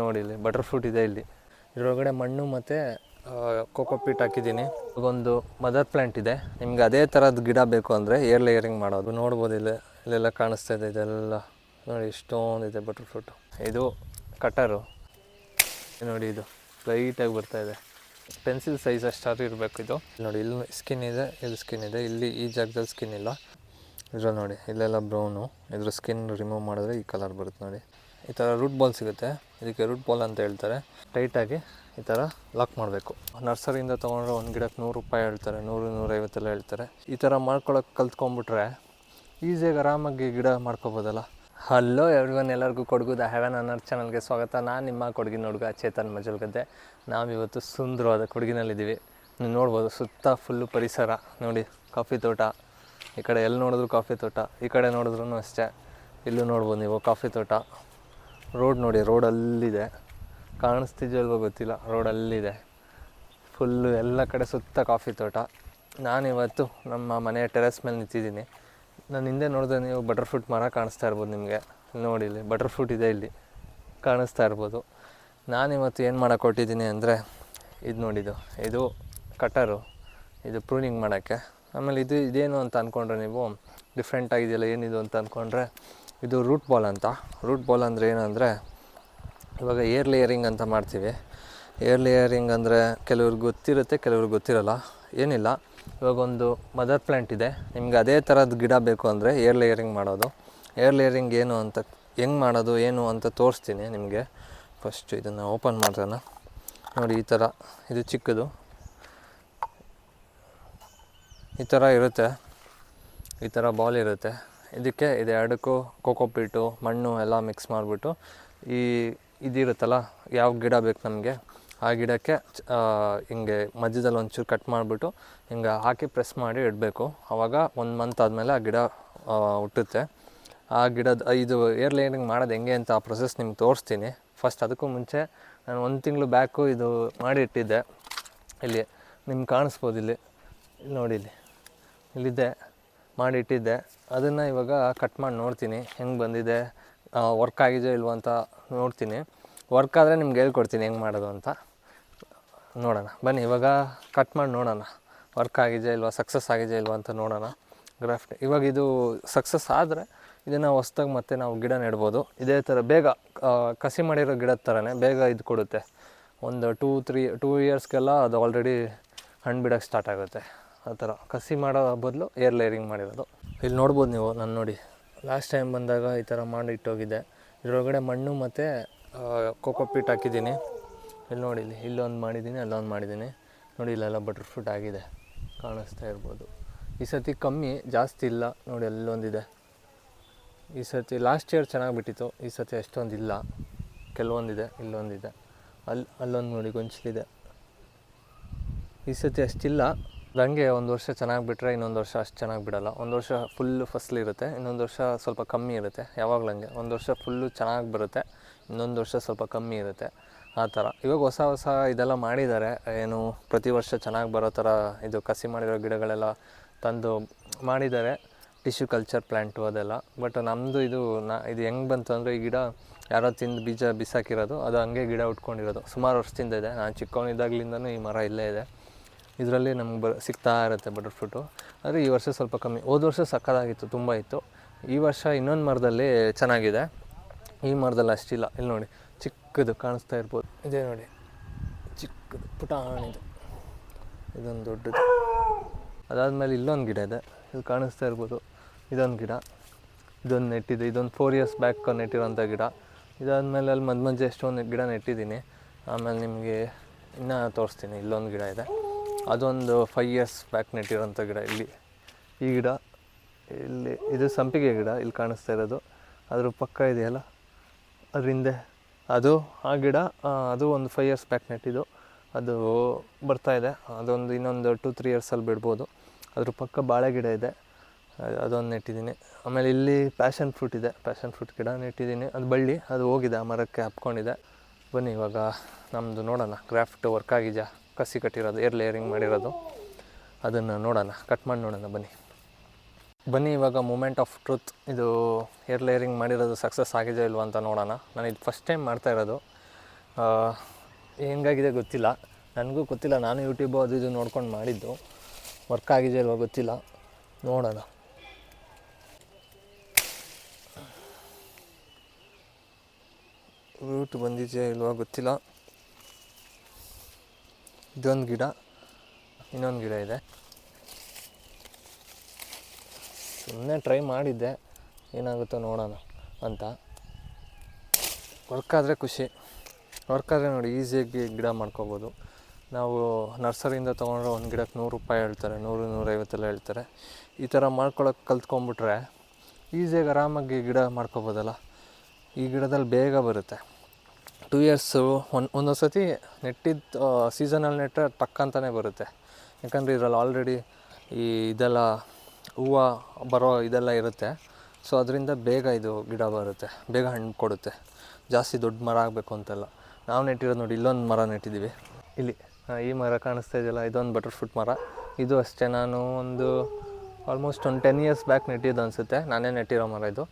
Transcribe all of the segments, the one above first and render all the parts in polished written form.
ನೋಡಿ ಇಲ್ಲಿ butter fruit ಇದೆ. ಇಲ್ಲಿ ಇದರೊಳಗಡೆ ಮಣ್ಣು ಮತ್ತು ಕೋಕೋ ಪೀಟ್ ಹಾಕಿದ್ದೀನಿ. ಒಂದು ಮದರ್ ಪ್ಲ್ಯಾಂಟ್ ಇದೆ. ನಿಮ್ಗೆ ಅದೇ ಥರದ ಗಿಡ ಬೇಕು ಅಂದರೆ ಏರ್ ಲೇಯರಿಂಗ್ ಮಾಡೋದು. ನೋಡ್ಬೋದು ಇಲ್ಲೆಲ್ಲ ಕಾಣಿಸ್ತಾ ಇದೆ. ಇದೆಲ್ಲ ನೋಡಿ ಇಷ್ಟೊಂದಿದೆ ಬಟರ್ ಫ್ರೂಟು. ಇದು ಕಟರು ನೋಡಿ, ಇದು ಲೈಟಾಗಿ ಬರ್ತಾಯಿದೆ. ಪೆನ್ಸಿಲ್ ಸೈಜ್ ಅಷ್ಟಾದ್ರೂ ಇರಬೇಕು ಇದು. ನೋಡಿ ಇಲ್ಲಿ ಸ್ಕಿನ್ ಇದೆ, ಇಲ್ಲಿ ಸ್ಕಿನ್ ಇದೆ. ಇಲ್ಲಿ ಈ ಜಾಗದಲ್ಲಿ ಸ್ಕಿನ್ ಇಲ್ಲ. ಇದ್ರಲ್ಲಿ ನೋಡಿ ಇಲ್ಲೆಲ್ಲ ಬ್ರೌನು. ಇದ್ರ ಸ್ಕಿನ್ ರಿಮೂವ್ ಮಾಡಿದ್ರೆ ಈ ಕಲರ್ ಬರುತ್ತೆ ನೋಡಿ. ಈ ಥರ ರೂಟ್ ಬಾಲ್ ಸಿಗುತ್ತೆ. ಇದಕ್ಕೆ ರೂಟ್ ಬಾಲ್ ಅಂತ ಹೇಳ್ತಾರೆ. ಟೈಟಾಗಿ ಈ ಥರ ಲಾಕ್ ಮಾಡಬೇಕು. ನರ್ಸರಿಯಿಂದ ತೊಗೊಂಡ್ರೆ ಒಂದು ಗಿಡಕ್ಕೆ ₹100 ಹೇಳ್ತಾರೆ, 100-150 ಹೇಳ್ತಾರೆ. ಈ ಥರ ಮಾಡ್ಕೊಳಕ್ಕೆ ಕಲ್ತ್ಕೊಂಡ್ಬಿಟ್ರೆ ಈಸಿಯಾಗಿ ಆರಾಮಾಗಿ ಗಿಡ ಮಾಡ್ಕೊಬೋದಲ್ಲ. ಹಲೋ ಎವ್ರಿವನ್, ಎಲ್ಲರಿಗೂ ಕೊಡಗು ದ ಹೆವೆನ್ ಅನ್ನರ್ ಚಾನಲ್ಗೆ ಸ್ವಾಗತ. ನಾನು ನಿಮ್ಮ ಕೊಡಗಿನ ಹುಡುಗ ಚೇತನ್ ಮಜಲ್ಗದ್ದೆ. ನಾವಿವತ್ತು ಸುಂದರವಾದ ಕೊಡಗಿನಲ್ಲಿದ್ದೀವಿ. ನೀವು ನೋಡ್ಬೋದು ಸುತ್ತ ಫುಲ್ಲು ಪರಿಸರ ನೋಡಿ. ಕಾಫಿ ತೋಟ, ಈ ಕಡೆ ಎಲ್ಲಿ ನೋಡಿದ್ರು ಕಾಫಿ ತೋಟ, ಈ ಕಡೆ ನೋಡಿದ್ರೂ ಅಷ್ಟೇ. ಇಲ್ಲೂ ನೋಡ್ಬೋದು ನೀವು ಕಾಫಿ ತೋಟ. ರೋಡ್ ನೋಡಿ, ರೋಡ್ ಅಲ್ಲಿದೆ, ಕಾಣಿಸ್ತಿದ್ಯಲ್ವೋ ಗೊತ್ತಿಲ್ಲ. ರೋಡ್ ಅಲ್ಲಿದೆ ಫುಲ್ಲು, ಎಲ್ಲ ಕಡೆ ಸುತ್ತ ಕಾಫಿ ತೋಟ. ನಾನಿವತ್ತು ನಮ್ಮ ಮನೆಯ ಟೆರೆಸ್ ಮೇಲೆ ನಿಂತಿದ್ದೀನಿ. ನಾನು ಹಿಂದೆ ನೋಡಿದ್ರೆ ನೀವು ಬಟರ್ ಫ್ರೂಟ್ ಮರ ಕಾಣಿಸ್ತಾ ಇರ್ಬೋದು ನಿಮಗೆ. ನೋಡಿ ಇಲ್ಲಿ ಬಟರ್ ಫ್ರೂಟ್ ಇದೆ, ಇಲ್ಲಿ ಕಾಣಿಸ್ತಾ ಇರ್ಬೋದು. ನಾನಿವತ್ತು ಏನು ಮಾಡೋಕ್ಕೆ ಹೊಟ್ಟಿದ್ದೀನಿ ಅಂದರೆ, ಇದು ನೋಡಿದ್ದು, ಇದು ಕಟರು, ಇದು ಪ್ರೂನಿಂಗ್ ಮಾಡೋಕ್ಕೆ. ಆಮೇಲೆ ಇದೇನು ಅಂತ ಅಂದ್ಕೊಂಡ್ರೆ ನೀವು ಡಿಫ್ರೆಂಟ್ ಆಗಿದೆಯಲ್ಲ ಏನಿದು ಅಂತ ಅಂದ್ಕೊಂಡ್ರೆ, ಇದು ರೂಟ್ ಬಾಲ್ ಅಂತ. ರೂಟ್ ಬಾಲ್ ಅಂದರೆ ಏನಂದರೆ, ಇವಾಗ ಏರ್ ಲೇಯರಿಂಗ್ ಅಂತ ಮಾಡ್ತೀವಿ. ಏರ್ ಲೇಯರಿಂಗ್ ಅಂದರೆ ಕೆಲವ್ರಿಗೆ ಗೊತ್ತಿರುತ್ತೆ, ಕೆಲವ್ರಿಗೆ ಗೊತ್ತಿರಲ್ಲ. ಏನಿಲ್ಲ, ಇವಾಗ ಒಂದು ಮದರ್ ಪ್ಲ್ಯಾಂಟ್ ಇದೆ. ನಿಮ್ಗೆ ಅದೇ ಥರದ ಗಿಡ ಬೇಕು ಅಂದರೆ ಏರ್ ಲೇಯರಿಂಗ್ ಮಾಡೋದು. ಏರ್ ಲೇಯರಿಂಗ್ ಏನು ಅಂತ, ಹೆಂಗೆ ಮಾಡೋದು ಏನು ಅಂತ ತೋರಿಸ್ತೀನಿ ನಿಮಗೆ. ಫಸ್ಟ್ ಇದನ್ನು ಓಪನ್ ಮಾಡೋಣ. ನೋಡಿ ಈ ಥರ, ಇದು ಚಿಕ್ಕದು ಈ ಥರ ಇರುತ್ತೆ. ಈ ಥರ ಬಾಲ್ ಇರುತ್ತೆ. ಇದಕ್ಕೆ ಇದು ಎರಡಕ್ಕೂ ಕೋಕೋಪೀಟು ಮಣ್ಣು ಎಲ್ಲ ಮಿಕ್ಸ್ ಮಾಡಿಬಿಟ್ಟು ಇದಿರುತ್ತಲ್ಲ, ಯಾವ ಗಿಡ ಬೇಕು ನಮಗೆ ಆ ಗಿಡಕ್ಕೆ ಹಿಂಗೆ ಮಧ್ಯದಲ್ಲಿ ಒಂಚೂರು ಕಟ್ ಮಾಡಿಬಿಟ್ಟು ಹಿಂಗೆ ಹಾಕಿ ಪ್ರೆಸ್ ಮಾಡಿ ಇಡಬೇಕು. ಆವಾಗ 1 ಮಂತ್ ಆದಮೇಲೆ ಆ ಗಿಡ ಹುಟ್ಟುತ್ತೆ. ಆ ಗಿಡದ ಇದು ಏರ್ ಲೇಯರಿಂಗ್ ಮಾಡೋದು ಹೆಂಗೆ ಅಂತ ಆ ಪ್ರೊಸೆಸ್ ನಿಮ್ಗೆ ತೋರಿಸ್ತೀನಿ. ಫಸ್ಟ್ ಅದಕ್ಕೂ ಮುಂಚೆ ನಾನು 1 ತಿಂಗಳು ಬ್ಯಾಕು ಇದು ಮಾಡಿ ಇಟ್ಟಿದ್ದೆ. ಇಲ್ಲಿ ನಿಮ್ಗೆ ಕಾಣಿಸ್ಬೋದು, ಇಲ್ಲಿ ನೋಡಿ, ಇಲ್ಲಿದೆ ಮಾಡಿ ಇಟ್ಟಿದ್ದೆ. ಅದನ್ನು ಇವಾಗ ಕಟ್ ಮಾಡಿ ನೋಡ್ತೀನಿ ಹೆಂಗೆ ಬಂದಿದೆ, ವರ್ಕ್ ಆಗಿದೆಯೋ ಇಲ್ವೋ ಅಂತ ನೋಡ್ತೀನಿ. ವರ್ಕ್ ಆದರೆ ನಿಮ್ಗೆ ಹೇಳ್ಕೊಡ್ತೀನಿ ಹೆಂಗೆ ಮಾಡೋದು ಅಂತ. ನೋಡೋಣ ಬನ್ನಿ, ಇವಾಗ ಕಟ್ ಮಾಡಿ ನೋಡೋಣ ವರ್ಕ್ ಆಗಿದೆಯಾ ಇಲ್ವಾ, ಸಕ್ಸಸ್ ಆಗಿದೆಯಾ ಇಲ್ವಾ ಅಂತ ನೋಡೋಣ. ಗ್ರಾಫ್ಟ್ ಇವಾಗ ಇದು ಸಕ್ಸಸ್ ಆದರೆ ಇದನ್ನು ಹೊಸ್ದಾಗಿ ಮತ್ತೆ ನಾವು ಗಿಡ ನೆಡ್ಬೋದು. ಇದೇ ಥರ ಬೇಗ ಕಸಿ ಮಾಡಿರೋ ಗಿಡದ ಥರನೇ ಬೇಗ ಇದು ಕೊಡುತ್ತೆ. ಒಂದು 2 ಇಯರ್ಸ್ಗೆಲ್ಲ ಅದು ಆಲ್ರೆಡಿ ಹಣ್ಣು ಬಿಡೋಕ್ಕೆ ಸ್ಟಾರ್ಟ್ ಆಗುತ್ತೆ. ಆ ಥರ ಕಸಿ ಮಾಡೋ ಬದಲು ಏರ್ ಲೇಯರಿಂಗ್ ಮಾಡಿರೋದು. ಇಲ್ಲಿ ನೋಡ್ಬೋದು ನೀವು. ನಾನು ನೋಡಿ ಲಾಸ್ಟ್ ಟೈಮ್ ಬಂದಾಗ ಈ ಥರ ಮಾಡಿ ಇಟ್ಟೋಗಿದ್ದೆ. ಇದರೊಳಗಡೆ ಮಣ್ಣು ಮತ್ತು ಕೋಕೋ ಪೀಟ್ ಹಾಕಿದ್ದೀನಿ. ಇಲ್ಲಿ ನೋಡಿ, ಇಲ್ಲೊಂದು ಮಾಡಿದ್ದೀನಿ, ಅಲ್ಲೊಂದು ಮಾಡಿದ್ದೀನಿ. ನೋಡಿ ಇಲ್ಲೆಲ್ಲ ಬಟರ್ ಫ್ರೂಟ್ ಆಗಿದೆ, ಕಾಣಿಸ್ತಾ ಇರ್ಬೋದು. ಈ ಸರ್ತಿ ಕಮ್ಮಿ, ಜಾಸ್ತಿ ಇಲ್ಲ. ನೋಡಿ ಅಲ್ಲೊಂದಿದೆ. ಈ ಸರ್ತಿ ಲಾಸ್ಟ್ ಇಯರ್ ಚೆನ್ನಾಗಿ ಬಿಟ್ಟಿತ್ತು, ಈ ಸರ್ತಿ ಅಷ್ಟೊಂದಿಲ್ಲ. ಕೆಲವೊಂದಿದೆ, ಇಲ್ಲೊಂದಿದೆ, ಅಲ್ಲೊಂದು ನೋಡಿ ಗೊಂಚಲಿದೆ. ಈ ಸರ್ತಿ ಅಷ್ಟಿಲ್ಲ. ಹಂಗೆ ಒಂದು ವರ್ಷ ಚೆನ್ನಾಗಿ ಬಿಟ್ಟರೆ ಇನ್ನೊಂದು ವರ್ಷ ಅಷ್ಟು ಚೆನ್ನಾಗಿ ಬಿಡೋಲ್ಲ. ಒಂದು ವರ್ಷ ಫುಲ್ಲು ಫಸಲಿರುತ್ತೆ, ಇನ್ನೊಂದು ವರ್ಷ ಸ್ವಲ್ಪ ಕಮ್ಮಿ ಇರುತ್ತೆ. ಯಾವಾಗಲೂ ಹಂಗೆ, ಒಂದು ವರ್ಷ ಫುಲ್ಲು ಚೆನ್ನಾಗಿ ಬರುತ್ತೆ, ಇನ್ನೊಂದು ವರ್ಷ ಸ್ವಲ್ಪ ಕಮ್ಮಿ ಇರುತ್ತೆ. ಆ ಥರ ಇವಾಗ ಹೊಸ ಇದೆಲ್ಲ ಮಾಡಿದ್ದಾರೆ. ಏನು ಪ್ರತಿ ವರ್ಷ ಚೆನ್ನಾಗಿ ಬರೋ ಥರ ಇದು ಕಸಿ ಮಾಡಿರೋ ಗಿಡಗಳೆಲ್ಲ ತಂದು ಮಾಡಿದ್ದಾರೆ. ಟಿಶ್ಯೂ ಕಲ್ಚರ್ ಪ್ಲ್ಯಾಂಟು ಅದೆಲ್ಲ. ಬಟ್ ನಮ್ಮದು ಇದು ಹೆಂಗೆ ಬಂತು ಅಂದರೆ, ಈ ಗಿಡ ಯಾರೋ ತಿಂದು ಬೀಜ ಬಿಸಾಕಿರೋದು, ಅದು ಹಂಗೆ ಗಿಡ ಉಟ್ಕೊಂಡಿರೋದು. ಸುಮಾರು ವರ್ಷದಿಂದ ಇದೆ. ನಾನು ಚಿಕ್ಕವನಿದ್ದಾಗಲಿಂದನೂ ಈ ಮರ ಇಲ್ಲೇ ಇದೆ. ಇದರಲ್ಲಿ ನಮ್ಗೆ ಸಿಗ್ತಾ ಇರುತ್ತೆ ಬಟರ್ ಫ್ರೂಟು. ಆದರೆ ಈ ವರ್ಷ ಸ್ವಲ್ಪ ಕಮ್ಮಿ. ಹೋದ ವರ್ಷ ಸಕ್ಕತ್ತಾಗಿತ್ತು, ತುಂಬ ಇತ್ತು. ಈ ವರ್ಷ ಇನ್ನೊಂದು ಮರದಲ್ಲಿ ಚೆನ್ನಾಗಿದೆ, ಈ ಮರದಲ್ಲಿ ಅಷ್ಟಿಲ್ಲ. ಇಲ್ಲಿ ನೋಡಿ ಚಿಕ್ಕದು ಕಾಣಿಸ್ತಾ ಇರ್ಬೋದು, ಇದೇ ನೋಡಿ ಚಿಕ್ಕದು ಪುಟಾಣಿದು, ಇದೊಂದು ದೊಡ್ಡದು. ಅದಾದಮೇಲೆ ಇಲ್ಲೊಂದು ಗಿಡ ಇದೆ, ಇಲ್ಲಿ ಕಾಣಿಸ್ತಾ ಇರ್ಬೋದು. ಇದೊಂದು ಗಿಡ, ಇದೊಂದು ನೆಟ್ಟಿದೆ. ಇದೊಂದು 4 ಇಯರ್ಸ್ ಬ್ಯಾಕ್ ನೆಟ್ಟಿರೋಂಥ ಗಿಡ. ಇದಾದಮೇಲೆ ಅಲ್ಲಿ ಮಧ್ಯೆ ಎಷ್ಟೊಂದು ಗಿಡ ನೆಟ್ಟಿದ್ದೀನಿ. ಆಮೇಲೆ ನಿಮಗೆ ಇನ್ನೂ ತೋರಿಸ್ತೀನಿ. ಇಲ್ಲೊಂದು ಗಿಡ ಇದೆ, ಅದೊಂದು 5 ಇಯರ್ಸ್ ಬ್ಯಾಕ್ ನೆಟ್ಟಿರೋಂಥ ಗಿಡ. ಈ ಗಿಡ ಇಲ್ಲಿ, ಇದು ಸಂಪಿಗೆ ಗಿಡ ಇಲ್ಲಿ ಕಾಣಿಸ್ತಾ ಇರೋದು. ಅದ್ರ ಪಕ್ಕ ಇದೆಯಲ್ಲ ಅದ್ರ ಹಿಂದೆ ಅದು ಆ ಗಿಡ, ಅದು ಒಂದು 5 ಇಯರ್ಸ್ ಬ್ಯಾಕ್ ನೆಟ್ಟಿದ್ದು. ಅದು ಬರ್ತಾಯಿದೆ. ಅದೊಂದು ಇನ್ನೊಂದು 2-3 ಇಯರ್ಸಲ್ಲಿ ಬಿಡ್ಬೋದು. ಅದ್ರ ಪಕ್ಕ ಬಾಳೆ ಗಿಡ ಇದೆ, ಅದೊಂದು ನೆಟ್ಟಿದ್ದೀನಿ. ಆಮೇಲೆ ಇಲ್ಲಿ ಪ್ಯಾಷನ್ ಫ್ರೂಟ್ ಇದೆ, ಪ್ಯಾಷನ್ ಫ್ರೂಟ್ ಗಿಡ ನೆಟ್ಟಿದ್ದೀನಿ. ಅದು ಬಳ್ಳಿ, ಅದು ಹೋಗಿದೆ, ಆ ಮರಕ್ಕೆ ಹಪ್ಕೊಂಡಿದೆ. ಬನ್ನಿ ಇವಾಗ ನಮ್ಮದು ನೋಡೋಣ, ಗ್ರಾಫ್ಟ್ ವರ್ಕ್ ಆಗಿದೆಯಾ, ಕಸಿ ಕಟ್ಟಿರೋದು, ಏರ್ ಲೇಯರಿಂಗ್ ಮಾಡಿರೋದು, ಅದನ್ನು ನೋಡೋಣ, ಕಟ್ ಮಾಡಿ ನೋಡೋಣ. ಬನ್ನಿ ಇವಾಗ ಮೂಮೆಂಟ್ ಆಫ್ ಟ್ರೂತ್. ಇದು ಏರ್ ಲೇಯರಿಂಗ್ ಮಾಡಿರೋದು ಸಕ್ಸಸ್ ಆಗಿದೆಯೋ ಇಲ್ವ ಅಂತ ನೋಡೋಣ. ನಾನು ಇದು ಫಸ್ಟ್ ಟೈಮ್ ಮಾಡ್ತಾಯಿರೋದು. ಹೆಂಗಾಗಿದೆ ಗೊತ್ತಿಲ್ಲ, ನನಗೂ ಗೊತ್ತಿಲ್ಲ. ನಾನು ಯೂಟ್ಯೂಬು ಅದು ಇದು ನೋಡ್ಕೊಂಡು ಮಾಡಿದ್ದು. ವರ್ಕ್ ಆಗಿದೆ ಇಲ್ವೋ ಗೊತ್ತಿಲ್ಲ, ನೋಡೋಣ. ರೂಟ್ ಬಂದಿದೆಯಾ ಇಲ್ವೋ ಗೊತ್ತಿಲ್ಲ. ಇದೊಂದು ಗಿಡ, ಇನ್ನೊಂದು ಗಿಡ ಇದೆ. ಸುಮ್ಮನೆ ಟ್ರೈ ಮಾಡಿದ್ದೆ, ಏನಾಗುತ್ತೋ ನೋಡೋಣ ಅಂತ. ವರ್ಕ್ ಆದರೆ ಖುಷಿ. ವರ್ಕ್ ಆದರೆ ನೋಡಿ ಈಸಿಯಾಗಿ ಗಿಡ ಮಾಡ್ಕೋಬೋದು. ನಾವು ನರ್ಸರಿಯಿಂದ ತೊಗೊಂಡ್ರೆ ಒಂದು ಗಿಡಕ್ಕೆ ₹100 ಹೇಳ್ತಾರೆ, 100-150 ಹೇಳ್ತಾರೆ. ಈ ಥರ ಮಾಡ್ಕೊಳಕ್ಕೆ ಕಲ್ತ್ಕೊಂಡ್ಬಿಟ್ರೆ ಈಸಿಯಾಗಿ ಆರಾಮಾಗಿ ಗಿಡ ಮಾಡ್ಕೋಬೋದಲ್ಲ. ಈ ಗಿಡದಲ್ಲಿ ಬೇಗ ಬರುತ್ತೆ. 2 ಇಯರ್ಸು ಒಂದೊಂದು ಸತಿ ನೆಟ್ಟಿದ್ದು ಸೀಸನಲ್ಲಿ ನೆಟ್ಟರೆ ಟಕ್ಕಂತಲೇ ಬರುತ್ತೆ. ಯಾಕಂದರೆ ಇದರಲ್ಲಿ ಆಲ್ರೆಡಿ ಈ ಇದೆಲ್ಲ ಹೂವು ಬರೋ ಇದೆಲ್ಲ ಇರುತ್ತೆ. ಸೊ ಅದರಿಂದ ಬೇಗ ಇದು ಗಿಡ ಬರುತ್ತೆ, ಬೇಗ ಹಣ್ಣು ಕೊಡುತ್ತೆ. ಜಾಸ್ತಿ ದೊಡ್ಡ ಮರ ಆಗಬೇಕು ಅಂತೆಲ್ಲ. ನಾವು ನೆಟ್ಟಿರೋದು ನೋಡಿ, ಇಲ್ಲೊಂದು ಮರ ನೆಟ್ಟಿದ್ದೀವಿ. ಇಲ್ಲಿ ಈ ಮರ ಕಾಣಿಸ್ತಾ ಇದೆಯಲ್ಲ, ಇದೊಂದು ಬಟರ್ಫ್ರೂಟ್ ಮರ. ಇದು ಅಷ್ಟೇ, ನಾನು ಒಂದು ಆಲ್ಮೋಸ್ಟ್ ಒಂದು 10 ಇಯರ್ಸ್ ಬ್ಯಾಕ್ ನೆಟ್ಟಿದ್ದು ಅನಿಸುತ್ತೆ. ನಾನೇ ನೆಟ್ಟಿರೋ ಮರ ಇದು.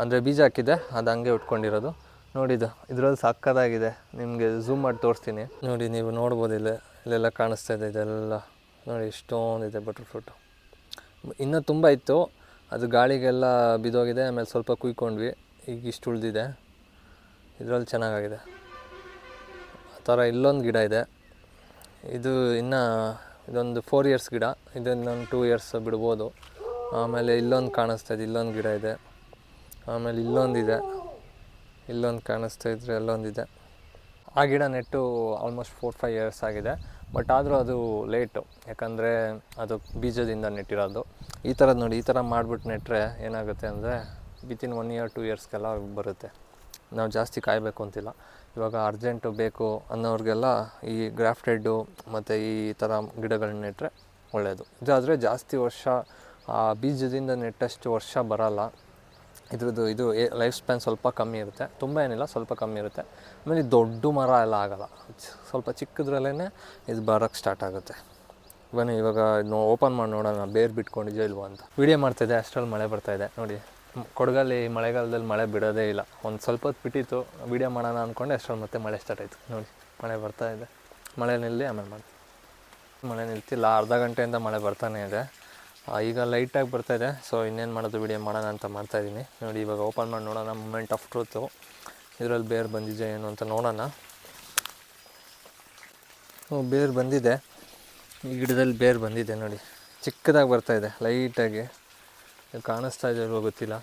ಅಂದರೆ ಬೀಜ ಹಾಕಿದ್ದೆ, ಅದು ಹಂಗೆ ಉಟ್ಕೊಂಡಿರೋದು. ನೋಡಿದ್ದು ಇದರಲ್ಲಿ ಸಕ್ಕತ್ತಾಗಿದೆ. ನಿಮಗೆ ಝೂಮ್ ಮಾಡಿ ತೋರಿಸ್ತೀನಿ ನೋಡಿ, ನೀವು ನೋಡ್ಬೋದು. ಇಲ್ಲೆಲ್ಲ ಕಾಣಿಸ್ತಾ ಇದೆ, ಇದೆಲ್ಲ ನೋಡಿ ಎಷ್ಟೊಂದಿದೆ ಬಟರ್ಫ್ರೂಟು. ಇನ್ನೂ ತುಂಬ ಇತ್ತು, ಅದು ಗಾಳಿಗೆಲ್ಲ ಬಿದ್ದೋಗಿದೆ. ಆಮೇಲೆ ಸ್ವಲ್ಪ ಕುಯ್ಕೊಂಡ್ವಿ, ಈಗ ಇಷ್ಟು ಉಳಿದಿದೆ. ಇದರಲ್ಲಿ ಚೆನ್ನಾಗಾಗಿದೆ. ಆ ಥರ ಇಲ್ಲೊಂದು ಗಿಡ ಇದೆ. ಇದು ಇನ್ನೂ ಇದೊಂದು 4 ಇಯರ್ಸ್ ಗಿಡ. ಇದನ್ನೊಂದು 2 ಇಯರ್ಸ್ ಬಿಡ್ಬೋದು. ಆಮೇಲೆ ಇಲ್ಲೊಂದು ಕಾಣಿಸ್ತಾ ಇದೆ, ಇಲ್ಲೊಂದು ಗಿಡ ಇದೆ. ಆಮೇಲೆ ಇಲ್ಲೊಂದಿದೆ, ಇಲ್ಲೊಂದು ಕಾಣಿಸ್ತಾ ಇದ್ರೆ ಅಲ್ಲೊಂದಿದೆ. ಆ ಗಿಡ ನೆಟ್ಟು ಆಲ್ಮೋಸ್ಟ್ 4-5 ಇಯರ್ಸ್ ಆಗಿದೆ. ಬಟ್ ಆದರೂ ಅದು ಲೇಟು, ಯಾಕಂದರೆ ಅದು ಬೀಜದಿಂದ ನೆಟ್ಟಿರೋದು. ಈ ಥರದ್ದು ನೋಡಿ, ಈ ಥರ ಮಾಡಿಬಿಟ್ಟು ನೆಟ್ಟರೆ ಏನಾಗುತ್ತೆ ಅಂದರೆ ವಿತಿನ್ 1 ಇಯರ್ 2 ಇಯರ್ಸ್ಗೆಲ್ಲ ಬರುತ್ತೆ. ನಾವು ಜಾಸ್ತಿ ಕಾಯಬೇಕು ಅಂತಿಲ್ಲ. ಇವಾಗ ಅರ್ಜೆಂಟು ಬೇಕು ಅನ್ನೋರಿಗೆಲ್ಲ ಈ ಗ್ರಾಫ್ಟೆಡ್ಡು ಮತ್ತು ಈ ಥರ ಗಿಡಗಳನ್ನ ನೆಟ್ಟರೆ ಒಳ್ಳೆಯದು. ಇದಾದರೆ ಜಾಸ್ತಿ ವರ್ಷ ಆ ಬೀಜದಿಂದ ನೆಟ್ಟಷ್ಟು ವರ್ಷ ಬರೋಲ್ಲ. ಇದ್ರದ್ದು ಇದು ಲೈಫ್ ಸ್ಪ್ಯಾನ್ ಸ್ವಲ್ಪ ಕಮ್ಮಿ ಇರುತ್ತೆ, ತುಂಬ ಏನಿಲ್ಲ, ಸ್ವಲ್ಪ ಕಮ್ಮಿ ಇರುತ್ತೆ. ಆಮೇಲೆ ದೊಡ್ಡ ಮರ ಎಲ್ಲ ಆಗೋಲ್ಲ, ಸ್ವಲ್ಪ ಚಿಕ್ಕದ್ರಲ್ಲೇ ಇದು ಬರೋಕ್ಕೆ ಸ್ಟಾರ್ಟ್ ಆಗುತ್ತೆ. ಬನ್ನಿ ಇವಾಗ ಓಪನ್ ಮಾಡಿ ನೋಡೋಣ, ಬೇರು ಬಿಟ್ಕೊಂಡಿದೆಯೋ ಇಲ್ವೋ ಅಂತ. ವೀಡಿಯೋ ಮಾಡ್ತಾಯಿದ್ದೆ, ಅಷ್ಟರಲ್ಲಿ ಮಳೆ ಬರ್ತಾಯಿದೆ ನೋಡಿ. ಕೊಡಗಲ್ಲಿ ಮಳೆಗಾಲದಲ್ಲಿ ಮಳೆ ಬಿಡೋದೇ ಇಲ್ಲ. ಒಂದು ಸ್ವಲ್ಪ ಹೊತ್ತು ಬಿಟ್ಟಿತ್ತು, ವೀಡಿಯೋ ಮಾಡೋಣ ಅಂದ್ಕೊಂಡೆ, ಅಷ್ಟರಲ್ಲಿ ಮತ್ತೆ ಮಳೆ ಸ್ಟಾರ್ಟ್ ಆಯಿತು ನೋಡಿ. ಮಳೆ ಬರ್ತಾಯಿದೆ, ಮಳೆ ನಿಲ್ಲಿ ಆಮೇಲೆ ಮಾಡಿ. ಮಳೆ ನಿಲ್ತಿಲ್ಲ, ಅರ್ಧ ಗಂಟೆಯಿಂದ ಮಳೆ ಬರ್ತಾನೆ ಇದೆ. ಈಗ ಲೈಟಾಗಿ ಬರ್ತಾಯಿದೆ. ಸೊ ಇನ್ನೇನು ಮಾಡೋದು, ವೀಡಿಯೋ ಮಾಡೋಣ ಅಂತ ಮಾಡ್ತಾಯಿದ್ದೀನಿ ನೋಡಿ. ಇವಾಗ ಓಪನ್ ಮಾಡಿ ನೋಡೋಣ, ಮೂಮೆಂಟ್ ಆಫ್ ಟ್ರೂತು. ಇದರಲ್ಲಿ ಬೇರು ಬಂದಿದೆ ಏನು ಅಂತ ನೋಡೋಣ. ಬೇರು ಬಂದಿದೆ, ಈ ಗಿಡದಲ್ಲಿ ಬೇರು ಬಂದಿದೆ ನೋಡಿ. ಚಿಕ್ಕದಾಗಿ ಬರ್ತಾಯಿದೆ ಲೈಟಾಗಿ, ಕಾಣಿಸ್ತಾ ಇದೆಯಲ್ವೋ ಗೊತ್ತಿಲ್ಲ.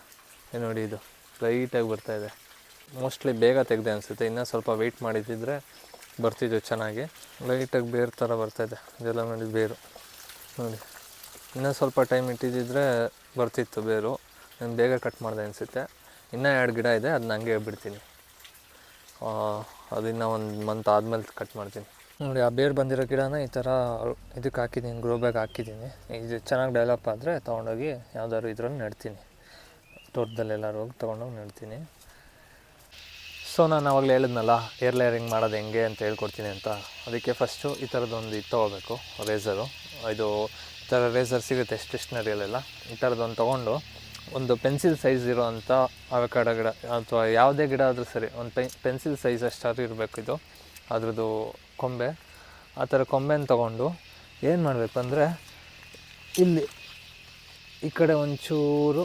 ನೋಡಿ ಇದು ಲೈಟಾಗಿ ಬರ್ತಾಯಿದೆ. ಮೋಸ್ಟ್ಲಿ ಬೇಗ ತೆಗೆದೆ ಅನಿಸುತ್ತೆ. ಇನ್ನೂ ಸ್ವಲ್ಪ ವೆಯ್ಟ್ ಮಾಡಿದ್ದಿದ್ರೆ ಬರ್ತಿದ್ವು ಚೆನ್ನಾಗಿ. ಲೈಟಾಗಿ ಬೇರು ಥರ ಬರ್ತಾಯಿದೆ, ಇದೆಲ್ಲ ನೋಡಿ ಬೇರು ನೋಡಿ. ಇನ್ನೂ ಸ್ವಲ್ಪ ಟೈಮ್ ಇಟ್ಟಿದ್ದಿದ್ರೆ ಬರ್ತಿತ್ತು ಬೇರು. ನಾನು ಬೇಗ ಕಟ್ ಮಾಡಿದೆ ಅನಿಸುತ್ತೆ. ಇನ್ನೂ 2 ಗಿಡ ಇದೆ, ಅದನ್ನ ಹಂಗೆ ಬಿಡ್ತೀನಿ. ಅದು ಇನ್ನೂ 1 ಮಂತ್ ಆದಮೇಲೆ ಕಟ್ ಮಾಡ್ತೀನಿ ನೋಡಿ. ಆ ಬೇರು ಬಂದಿರೋ ಗಿಡನ ಈ ಥರ ಇದಕ್ಕೆ ಹಾಕಿದ್ದೀನಿ, ಗ್ರೋ ಬ್ಯಾಗ್ ಹಾಕಿದ್ದೀನಿ. ಇದು ಚೆನ್ನಾಗಿ ಡೆವಲಪ್ ಆದರೆ ತೊಗೊಂಡೋಗಿ ಯಾವುದಾದ್ರು ಇದ್ರಲ್ಲಿ ನೆಡ್ತೀನಿ, ತೋಟದಲ್ಲೆಲ್ಲರೂ ಹೋಗಿ ತೊಗೊಂಡೋಗಿ ನೆಡ್ತೀನಿ. ಸೊ ನಾನು ಆವಾಗಲೇ ಹೇಳಿದ್ನಲ್ಲ, ಏರ್ ಲೇಯರಿಂಗ್ ಮಾಡೋದು ಹೆಂಗೆ ಅಂತ ಹೇಳ್ಕೊಡ್ತೀನಿ ಅಂತ. ಅದಕ್ಕೆ ಫಸ್ಟು ಈ ಥರದ್ದೊಂದು ಇದು ತೊಗೋಬೇಕು, ರೇಸರು. ಇದು ಈ ಥರ ರೇಸರ್ ಸಿಗುತ್ತೆ ಸ್ಟೇಷ್ನರಿಯಲ್ಲೆಲ್ಲ. ಈ ಥರದ್ದೊಂದು ತೊಗೊಂಡು ಒಂದು ಪೆನ್ಸಿಲ್ ಸೈಜ್ ಇರೋ ಅಂಥ ಅವಕಾಡೋ ಗಿಡ ಅಥವಾ ಯಾವುದೇ ಗಿಡ ಆದರೂ ಸರಿ, ಒಂದು ಪೆನ್ಸಿಲ್ ಸೈಜ್ ಅಷ್ಟಾದ್ರೂ ಇರಬೇಕು ಇದು, ಅದ್ರದ್ದು ಕೊಂಬೆ. ಆ ಥರ ಕೊಂಬೆನ ತೊಗೊಂಡು ಏನು ಮಾಡಬೇಕು ಅಂದರೆ, ಇಲ್ಲಿ ಈ ಕಡೆ ಒಂಚೂರು,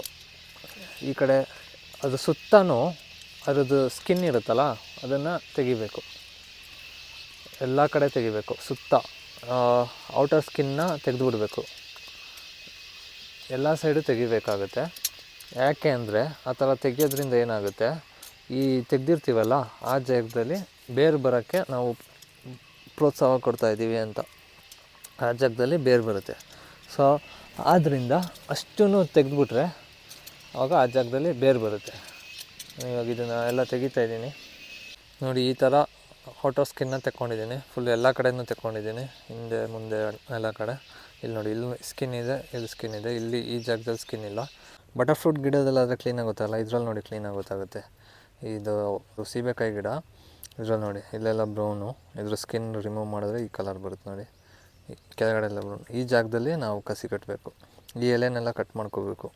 ಈ ಕಡೆ ಅದು ಸುತ್ತಲೂ ಅದ್ರದ್ದು ಸ್ಕಿನ್ ಇರುತ್ತಲ್ಲ, ಅದನ್ನು ತೆಗಿಬೇಕು. ಎಲ್ಲ ಕಡೆ ತೆಗಿಬೇಕು, ಸುತ್ತ ಔಟರ್ ಸ್ಕಿನ್ನ ತೆಗೆದುಬಿಡ್ಬೇಕು. ಎಲ್ಲ ಸೈಡು ತೆಗಿಬೇಕಾಗುತ್ತೆ. ಯಾಕೆ ಅಂದರೆ ಆ ಥರ ತೆಗಿಯೋದ್ರಿಂದ ಏನಾಗುತ್ತೆ, ಈ ತೆಗೆದಿರ್ತೀವಲ್ಲ ಆ ಜಾಗದಲ್ಲಿ ಬೇರು ಬರೋಕ್ಕೆ ನಾವು ಪ್ರೋತ್ಸಾಹ ಕೊಡ್ತಾಯಿದ್ದೀವಿ ಅಂತ. ಆ ಜಾಗದಲ್ಲಿ ಬೇರು ಬರುತ್ತೆ. ಸೊ ಆದ್ದರಿಂದ ಅಷ್ಟೂ ತೆಗೆದುಬಿಟ್ರೆ ಆವಾಗ ಆ ಜಾಗದಲ್ಲಿ ಬೇರು ಬರುತ್ತೆ. ಇವಾಗ ಇದನ್ನು ಎಲ್ಲ ತೆಗಿತಾಯಿದ್ದೀನಿ ನೋಡಿ. ಈ ಥರ ಔಟರ್ ಸ್ಕಿನ್ನ ತೆಕ್ಕೊಂಡಿದ್ದೀನಿ, ಫುಲ್ ಎಲ್ಲ ಕಡೆಯೂ ತೆಕ್ಕೊಂಡಿದ್ದೀನಿ, ಹಿಂದೆ ಮುಂದೆ ಎಲ್ಲ ಕಡೆ. ಇಲ್ಲಿ ನೋಡಿ, ಇಲ್ಲಿ ಸ್ಕಿನ್ ಇದೆ, ಇಲ್ಲಿ ಸ್ಕಿನ್ ಇದೆ, ಇಲ್ಲಿ ಈ ಜಾಗದಲ್ಲಿ ಸ್ಕಿನ್ ಇಲ್ಲ. ಬಟರ್ಫ್ರೂಟ್ ಗಿಡದಲ್ಲಾದರೆ ಕ್ಲೀನಾಗಿ ಗೊತ್ತಾಗಲ್ಲ, ಇದ್ರಲ್ಲಿ ನೋಡಿ ಕ್ಲೀನಾಗಿ ಗೊತ್ತಾಗುತ್ತೆ. ಇದು ಸೀಬೆಕಾಯಿ ಗಿಡ, ಇದ್ರಲ್ಲಿ ನೋಡಿ ಇಲ್ಲೆಲ್ಲ ಬ್ರೌನು, ಇದ್ರ ಸ್ಕಿನ್ ರಿಮೂವ್ ಮಾಡಿದ್ರೆ ಈ ಕಲರ್ ಬರುತ್ತೆ ನೋಡಿ. ಕೆಳಗಡೆ ಎಲ್ಲ ಬ್ರೌನ್. ಈ ಜಾಗದಲ್ಲಿ ನಾವು ಕಸಿ ಕಟ್ಟಬೇಕು, ಈ ಎಲೆನೆಲ್ಲ ಕಟ್ ಮಾಡ್ಕೋಬೇಕು.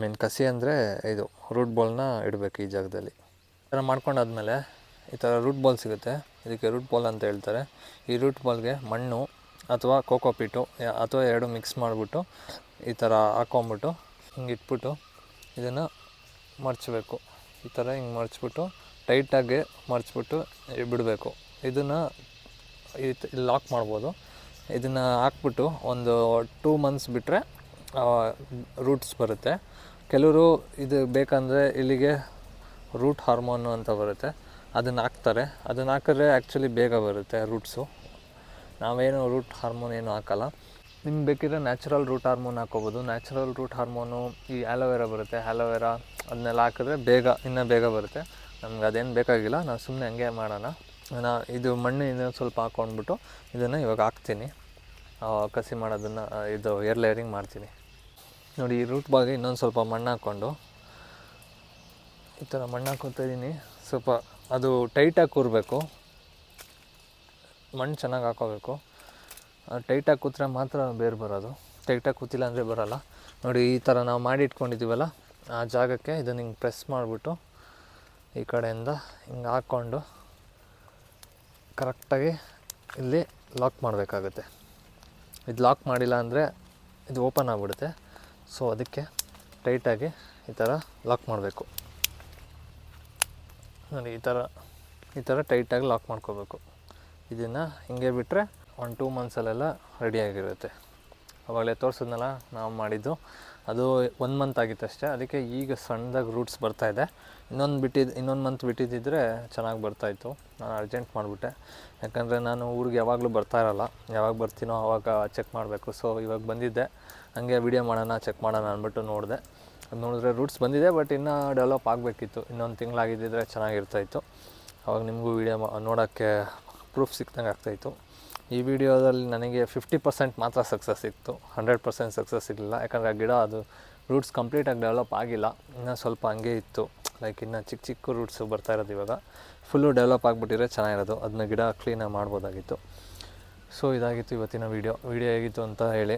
ಮೀನ್ ಕಸಿ ಅಂದರೆ ಇದು ರೂಟ್ ಬಾಲ್ನ ಇಡಬೇಕು ಈ ಜಾಗದಲ್ಲಿ. ಈ ಥರ ಮಾಡ್ಕೊಂಡಾದ್ಮೇಲೆ ಈ ಥರ ರೂಟ್ ಬಾಲ್ ಸಿಗುತ್ತೆ, ಇದಕ್ಕೆ ರೂಟ್ ಬಾಲ್ ಅಂತ ಹೇಳ್ತಾರೆ. ಈ ರೂಟ್ ಬಾಲ್ಗೆ ಮಣ್ಣು ಅಥವಾ ಕೋಕೋಪೀಟು ಅಥವಾ ಎರಡು ಮಿಕ್ಸ್ ಮಾಡಿಬಿಟ್ಟು ಈ ಥರ ಹಾಕ್ಕೊಂಬಿಟ್ಟು ಹಿಂಗೆ ಇಟ್ಬಿಟ್ಟು ಇದನ್ನು ಮಡಚಬೇಕು. ಈ ಥರ ಹಿಂಗೆ ಮಡಚ್ಬಿಟ್ಟು ಟೈಟಾಗಿ ಮಡಚ್ಬಿಟ್ಟು ಬಿಡಬೇಕು. ಇದನ್ನು ಇಲ್ಲಿ ಲಾಕ್ ಮಾಡ್ಬೋದು. ಇದನ್ನು ಹಾಕ್ಬಿಟ್ಟು ಒಂದು 2 months ಬಿಟ್ಟರೆ ರೂಟ್ಸ್ ಬರುತ್ತೆ. ಕೆಲವರು ಇದು ಬೇಕಂದರೆ ಇಲ್ಲಿಗೆ ರೂಟ್ ಹಾರ್ಮೋನು ಅಂತ ಬರುತ್ತೆ, ಅದನ್ನು ಹಾಕ್ತಾರೆ. ಅದನ್ನು ಹಾಕಿದ್ರೆ ಆ್ಯಕ್ಚುಲಿ ಬೇಗ ಬರುತ್ತೆ ರೂಟ್ಸು. ನಾವೇನು ರೂಟ್ ಹಾರ್ಮೋನ್ ಏನು ಹಾಕಲ್ಲ. ನಿಮ್ಗೆ ಬೇಕಿದ್ರೆ ನ್ಯಾಚುರಲ್ ರೂಟ್ ಹಾರ್ಮೋನ್ ಹಾಕ್ಕೋಬೋದು. ನ್ಯಾಚುರಲ್ ರೂಟ್ ಹಾರ್ಮೋನು ಈ ಆ್ಯಲೋವೆರಾ ಬರುತ್ತೆ, ಆ್ಯಲೋವೆರಾ ಅದನ್ನೆಲ್ಲ ಹಾಕಿದ್ರೆ ಇನ್ನೂ ಬೇಗ ಬರುತ್ತೆ. ನಮ್ಗೆ ಅದೇನು ಬೇಕಾಗಿಲ್ಲ, ನಾವು ಸುಮ್ಮನೆ ಹಂಗೆ ಮಾಡೋಣ. ಇದು ಮಣ್ಣು ಇನ್ನೊಂದು ಸ್ವಲ್ಪ ಹಾಕ್ಕೊಂಡ್ಬಿಟ್ಟು ಇದನ್ನು ಇವಾಗ ಹಾಕ್ತೀನಿ. ಕಸಿ ಮಾಡೋದನ್ನು ಇದು ಏರ್ ಲೇಯರಿಂಗ್ ಮಾಡ್ತೀನಿ. ನೋಡಿ, ಈ ರೂಟ್ ಬಾಲ್ಗೆ ಇನ್ನೊಂದು ಸ್ವಲ್ಪ ಮಣ್ಣು ಹಾಕ್ಕೊಂಡು ಈ ಥರ ಮಣ್ಣು ಹಾಕ್ಕೊತಾ ಇದ್ದೀನಿ. ಸ್ವಲ್ಪ ಅದು ಟೈಟಾಗಿ ಕೂರಬೇಕು, ಮಣ್ಣು ಚೆನ್ನಾಗಿ ಹಾಕ್ಕೋಬೇಕು. ಟೈಟಾಗಿ ಕೂತ್ರೆ ಮಾತ್ರ ಬೇರು ಬರೋದು, ಟೈಟಾಗಿ ಕೂತಿಲ್ಲ ಅಂದರೆ ಬರೋಲ್ಲ. ನೋಡಿ, ಈ ಥರ ನಾವು ಮಾಡಿ ಇಟ್ಕೊಂಡಿದ್ದೀವಲ್ಲ ಆ ಜಾಗಕ್ಕೆ ಇದನ್ನು ಹಿಂಗೆ ಪ್ರೆಸ್ ಮಾಡಿಬಿಟ್ಟು ಈ ಕಡೆಯಿಂದ ಹಿಂಗೆ ಹಾಕ್ಕೊಂಡು ಕರೆಕ್ಟಾಗಿ ಇಲ್ಲಿ ಲಾಕ್ ಮಾಡಬೇಕಾಗುತ್ತೆ. ಇದು ಲಾಕ್ ಮಾಡಿಲ್ಲ ಅಂದರೆ ಇದು ಓಪನ್ ಆಗಿಬಿಡುತ್ತೆ. ಸೊ ಅದಕ್ಕೆ ಟೈಟಾಗಿ ಈ ಥರ ಲಾಕ್ ಮಾಡಬೇಕು. ನೋಡಿ, ಈ ಥರ ಟೈಟಾಗಿ ಲಾಕ್ ಮಾಡ್ಕೋಬೇಕು. ಇದನ್ನು ಹಿಂಗೆ ಬಿಟ್ಟರೆ 1-2 monthsಲ್ಲೆಲ್ಲ ರೆಡಿಯಾಗಿರುತ್ತೆ. ಆವಾಗಲೇ ತೋರಿಸಿದ್ನಲ್ಲ ನಾವು ಮಾಡಿದ್ದು, ಅದು 1 month ಆಗಿತ್ತು ಅಷ್ಟೇ. ಅದಕ್ಕೆ ಈಗ ಸಣ್ಣದಾಗಿ ರೂಟ್ಸ್ ಬರ್ತಾಯಿದೆ. ಇನ್ನೊಂದು ಮಂತ್ ಬಿಟ್ಟಿದ್ದಿದ್ರೆ ಚೆನ್ನಾಗಿ ಬರ್ತಾಯಿತ್ತು. ನಾನು ಅರ್ಜೆಂಟ್ ಮಾಡಿಬಿಟ್ಟೆ, ಯಾಕಂದರೆ ನಾನು ಊರಿಗೆ ಯಾವಾಗಲೂ ಬರ್ತಾ ಇರೋಲ್ಲ. ಯಾವಾಗ ಬರ್ತೀನೋ ಆವಾಗ ಚೆಕ್ ಮಾಡಬೇಕು. ಸೊ ಇವಾಗ ಬಂದಿದ್ದೆ, ಹಾಗೆ ವೀಡಿಯೋ ಮಾಡೋಣ, ಚೆಕ್ ಮಾಡೋಣ ಅಂದ್ಬಿಟ್ಟು ನೋಡಿದೆ. ಅದು ನೋಡಿದ್ರೆ ರೂಟ್ಸ್ ಬಂದಿದೆ, ಬಟ್ ಇನ್ನೂ ಡೆವಲಪ್ ಆಗಬೇಕಿತ್ತು. ಇನ್ನೊಂದು ತಿಂಗಳಾಗಿದ್ದಿದ್ರೆ ಚೆನ್ನಾಗಿರ್ತಾಯಿತ್ತು. ಆವಾಗ ನಿಮಗೂ ವೀಡಿಯೋ ನೋಡೋಕ್ಕೆ ಪ್ರೂಫ್ ಸಿಕ್ದಂಗೆ ಆಗ್ತಾಯಿತ್ತು. ಈ ವಿಡಿಯೋದಲ್ಲಿ ನನಗೆ 50% ಮಾತ್ರ ಸಕ್ಸಸ್ ಸಿಕ್ತು, 100% ಸಕ್ಸಸ್ ಸಿಗಲಿಲ್ಲ. ಯಾಕಂದರೆ ಆ ಗಿಡ ಅದು ರೂಟ್ಸ್ ಕಂಪ್ಲೀಟಾಗಿ ಡೆವಲಪ್ ಆಗಿಲ್ಲ, ಇನ್ನೂ ಸ್ವಲ್ಪ ಹಂಗೆ ಇತ್ತು. ಲೈಕ್ ಇನ್ನೂ ಚಿಕ್ಕ ಚಿಕ್ಕ ರೂಟ್ಸು ಬರ್ತಾ ಇರೋದು. ಇವಾಗ ಫುಲ್ಲು ಡೆವಲಪ್ ಆಗಿಬಿಟ್ಟಿದ್ರೆ ಚೆನ್ನಾಗಿರೋದು, ಅದನ್ನ ಗಿಡ ಕ್ಲೀನಾಗಿ ಮಾಡ್ಬೋದಾಗಿತ್ತು. ಸೊ ಇದಾಗಿತ್ತು ಇವತ್ತಿನ ವೀಡಿಯೋ ಹೇಗಿತ್ತು ಅಂತ ಹೇಳಿ.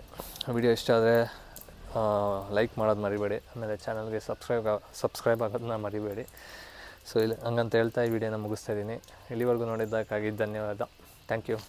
ವಿಡಿಯೋ ಇಷ್ಟ ಆದರೆ ಲೈಕ್ ಮಾಡೋದು ಮರಿಬೇಡಿ, ಆಮೇಲೆ ಚಾನಲ್ಗೆ ಸಬ್ಸ್ಕ್ರೈಬ್ ಆಗೋದನ್ನ ಮರಿಬೇಡಿ. ಸೊ ಹಂಗಂತ ಹೇಳ್ತಾ ಈ ವಿಡಿಯೋನ ಮುಗಿಸ್ತಾ ಇದ್ದೀನಿ. ಇಲ್ಲಿವರೆಗೂ ನೋಡಿದ್ದಕ್ಕಾಗಿ ಧನ್ಯವಾದ. Thank you.